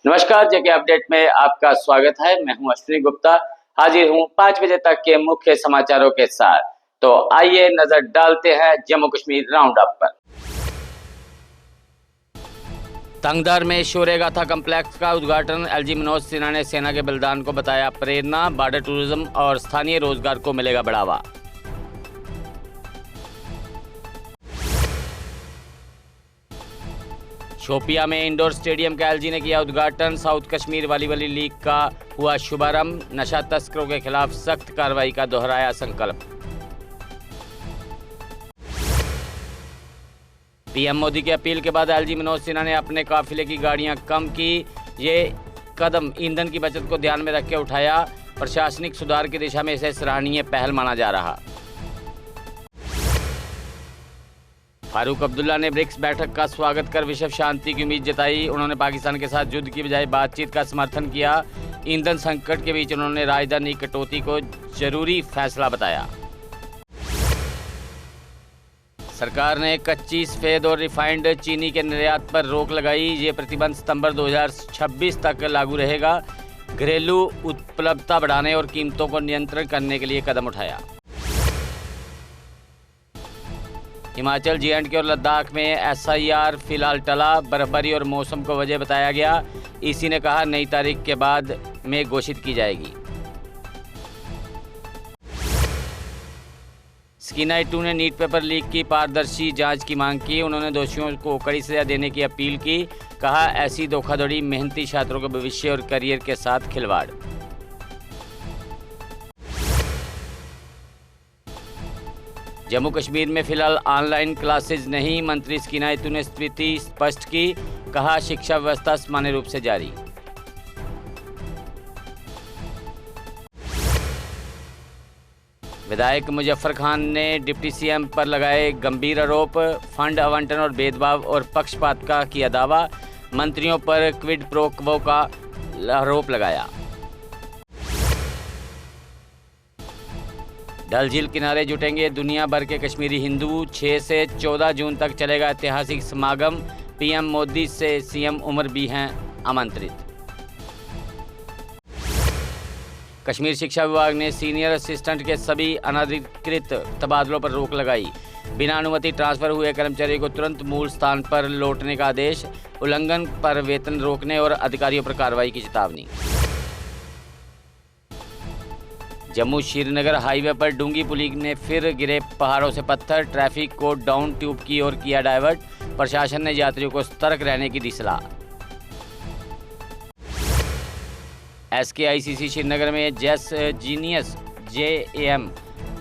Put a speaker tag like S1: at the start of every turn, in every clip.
S1: नमस्कार, जेके अपडेट में आपका स्वागत है। मैं हूं अश्विनी गुप्ता, हाजिर हूं 5 बजे तक के मुख्य समाचारों के साथ। तो आइए नजर डालते हैं जम्मू कश्मीर राउंड अप पर। तंगदार में शौर्यगाथा कम्प्लेक्स का उद्घाटन एलजी मनोज सिन्हा ने सेना के बलिदान को बताया प्रेरणा, बॉर्डर टूरिज्म और स्थानीय रोजगार को मिलेगा बढ़ावा। शोपिया में इंडोर स्टेडियम का एलजी ने किया उद्घाटन। साउथ कश्मीर वॉलीबॉल लीग का हुआ शुभारंभ। नशा तस्करों के खिलाफ सख्त कार्रवाई का दोहराया संकल्प। पीएम मोदी की अपील के बाद एलजी मनोज सिन्हा ने अपने काफिले की गाड़ियां कम की। ये कदम ईंधन की बचत को ध्यान में रख के उठाया। प्रशासनिक सुधार की दिशा में इसे सराहनीय पहल माना जा रहा। फारूक अब्दुल्ला ने ब्रिक्स बैठक का स्वागत कर विश्व शांति की उम्मीद जताई। उन्होंने पाकिस्तान के साथ युद्ध की बजाय बातचीत का समर्थन किया। ईंधन संकट के बीच उन्होंने राजधानी कटौती को जरूरी फैसला बताया। सरकार ने कच्ची, सफेद और रिफाइंड चीनी के निर्यात पर रोक लगाई। ये प्रतिबंध सितंबर 2026 तक लागू रहेगा। घरेलू उपलब्धता बढ़ाने और कीमतों को नियंत्रण करने के लिए कदम उठाया। हिमाचल, जे&के और लद्दाख में एसआईआर फिलहाल टला। बर्फबारी और मौसम को वजह बताया गया। ईसी ने कहा नई तारीख के बाद में घोषित की जाएगी। स्कीना इट्टू ने नीट पेपर लीक की पारदर्शी जांच की मांग की। उन्होंने दोषियों को कड़ी सजा देने की अपील की। कहा ऐसी धोखाधड़ी मेहनती छात्रों के भविष्य और करियर के साथ खिलवाड़। जम्मू कश्मीर में फिलहाल ऑनलाइन क्लासेज नहीं। मंत्री स्कीना इट्टू ने स्थिति स्पष्ट की। कहा शिक्षा व्यवस्था सामान्य रूप से जारी। विधायक मुजफ्फर खान ने डिप्टी सीएम पर लगाए गंभीर आरोप। फंड आवंटन और भेदभाव और पक्षपात का किया दावा। मंत्रियों पर क्विड प्रो क्वो का आरोप लगाया। डल झील किनारे जुटेंगे दुनिया भर के कश्मीरी हिंदू। 6 से 14 जून तक चलेगा ऐतिहासिक समागम। पीएम मोदी से सीएम उमर भी हैं आमंत्रित। कश्मीर शिक्षा विभाग ने सीनियर असिस्टेंट के सभी अनधिकृत तबादलों पर रोक लगाई। बिना अनुमति ट्रांसफर हुए कर्मचारी को तुरंत मूल स्थान पर लौटने का आदेश। उल्लंघन पर वेतन रोकने और अधिकारियों पर कार्रवाई की चेतावनी। जम्मू श्रीनगर हाईवे पर डूंगी पुली ने फिर गिरे पहाड़ों से पत्थर। ट्रैफिक को डाउन ट्यूब की ओर किया डाइवर्ट। प्रशासन ने यात्रियों को सतर्क रहने की दी सलाह। SKICC श्रीनगर में जेस जीनियस JAM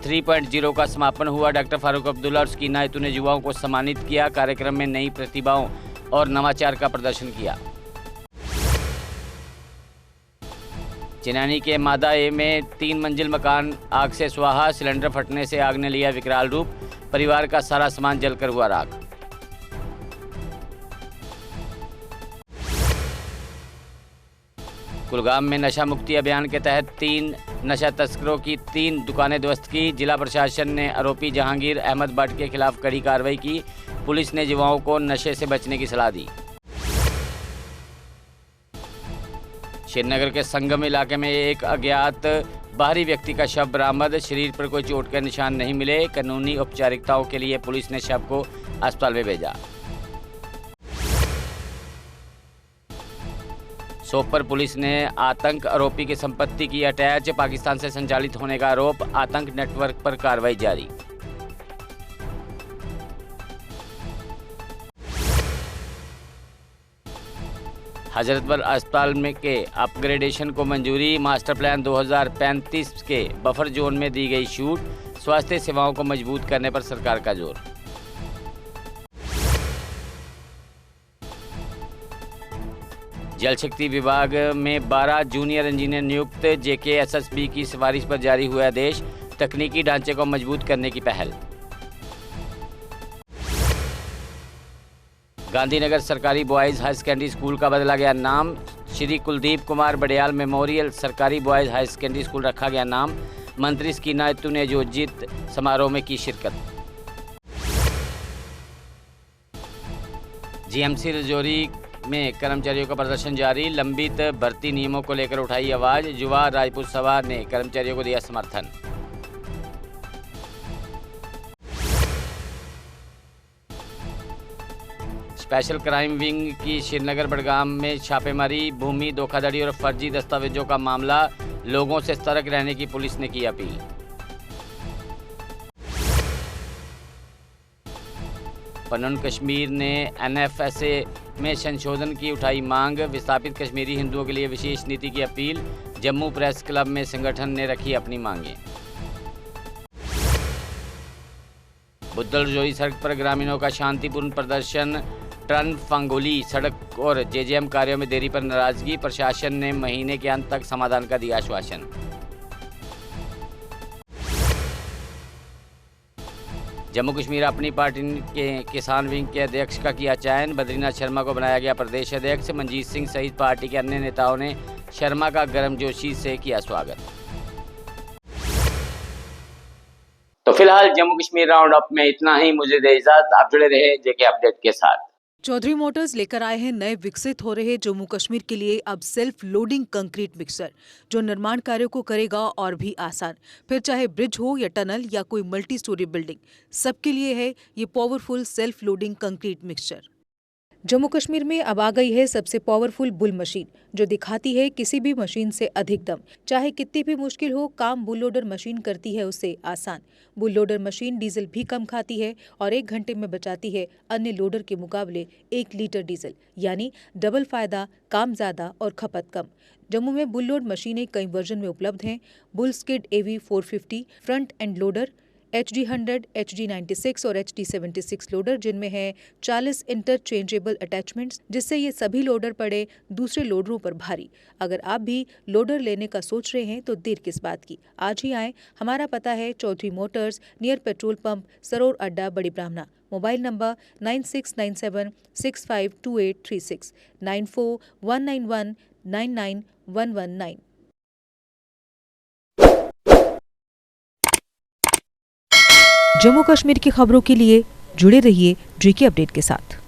S1: 3.0 का समापन हुआ। डॉक्टर फारूक अब्दुल्ला और स्कीना इट्टू ने युवाओं को सम्मानित किया। कार्यक्रम में नई प्रतिभाओं और नवाचार का प्रदर्शन किया। चिनानी के मादा-ए में 3 मंजिल मकान आग से स्वाहा। सिलेंडर फटने से आग ने लिया विकराल रूप। परिवार का सारा सामान जलकर हुआ राख। कुलगाम में नशा मुक्ति अभियान के तहत 3 नशा तस्करों की 3 दुकानें ध्वस्त की। जिला प्रशासन ने आरोपी जहांगीर अहमद भट्ट के खिलाफ कड़ी कार्रवाई की। पुलिस ने युवाओं को नशे से बचने की सलाह दी। श्रीनगर के संगम इलाके में एक अज्ञात बाहरी व्यक्ति का शव बरामद। शरीर पर कोई चोट के निशान नहीं मिले। कानूनी औपचारिकताओं के लिए पुलिस ने शव को अस्पताल में भेजा। सोपर पुलिस ने आतंक आरोपी की संपत्ति की अटैच। पाकिस्तान से संचालित होने का आरोप। आतंक नेटवर्क पर कार्रवाई जारी। हजरतबल अस्पताल में के अपग्रेडेशन को मंजूरी। मास्टर प्लान 2035 के बफर जोन में दी गई छूट। स्वास्थ्य सेवाओं को मजबूत करने पर सरकार का जोर। जल शक्ति विभाग में 12 जूनियर इंजीनियर नियुक्त। JKSSB की सिफारिश पर जारी हुआ आदेश। तकनीकी ढांचे को मजबूत करने की पहल। गांधीनगर सरकारी बॉयज़ हाई सेकेंडरी स्कूल का बदला गया नाम। श्री कुलदीप कुमार बड़ियाल मेमोरियल सरकारी बॉयज़ हाई सेकेंडरी स्कूल रखा गया नाम। मंत्री स्कीना इट्टू ने आयोजित समारोह में की शिरकत। GMC रजौरी में कर्मचारियों का प्रदर्शन जारी, लंबित भर्ती नियमों को लेकर उठाई आवाज, युवा राजपूत सभा ने कर्मचारियों को दिया समर्थन। स्पेशल क्राइम विंग की श्रीनगर बडगाम में छापेमारी, भूमि धोखाधड़ी और फर्जी दस्तावेजों का मामला, लोगों से सतर्क रहने की पुलिस ने की अपील। पनन कश्मीर ने NFSA में संशोधन की उठाई मांग, विस्थापित कश्मीरी हिंदुओं के लिए विशेष नीति की अपील, जम्मू प्रेस क्लब में संगठन ने रखी अपनी मांगें। बुद्धल जोई सड़क पर ग्रामीणों का शांतिपूर्ण प्रदर्शन, टर्न फंगोली सड़क और JJM कार्यों में देरी पर नाराजगी, प्रशासन ने महीने के अंत तक समाधान का दिया आश्वासन। जम्मू कश्मीर अपनी पार्टी के किसान विंग के अध्यक्ष का किया चयन, बद्रीनाथ शर्मा को बनाया गया प्रदेश अध्यक्ष, मनजीत सिंह सहित पार्टी के अन्य नेताओं ने शर्मा का गर्मजोशी से किया स्वागत। तो फिलहाल जम्मू कश्मीर राउंड अप में इतना ही, मुझे दे इजाजत, आप जुड़े रहे जेके अपडेट के साथ।
S2: चौधरी मोटर्स लेकर आए हैं नए विकसित हो रहे जम्मू कश्मीर के लिए अब सेल्फ लोडिंग कंक्रीट मिक्सर, जो निर्माण कार्यों को करेगा और भी आसान। फिर चाहे ब्रिज हो या टनल या कोई मल्टी स्टोरी बिल्डिंग, सबके लिए है ये powerful self loading concrete mixture. Jammu Kashmir में अब आ गई है सबसे पावरफुल बुल मशीन, जो दिखाती है किसी भी मशीन से अधिक दम। चाहे कितनी भी मुश्किल हो, काम बुल लोडर मशीन करती है उससे आसान। बुल लोडर मशीन डीजल भी कम खाती है और 1 घंटे में बचाती है अन्य लोडर के मुकाबले 1 लीटर डीजल, यानी डबल फायदा, काम ज्यादा और खपत कम। जम्मू में बुल लोड मशीनें कई वर्जन में उपलब्ध हैं। Bull skid AV 450 front end loader, HD 100, HD 96 और HD 76 लोडर, जिनमें है 40 इंटरचेंजेबल अटैचमेंट्स, जिससे ये सभी लोडर पड़े दूसरे लोडरों पर भारी। अगर आप भी लोडर लेने का सोच रहे हैं तो देर किस बात की, आज ही आएं। हमारा पता है Chaudhary Motors, near petrol pump, Saror अड्डा, बड़ी ब्राह्मणा। Mobile number 9697652836, 9419199119। जम्मू कश्मीर की खबरों के लिए जुड़े रहिए जेके अपडेट के साथ।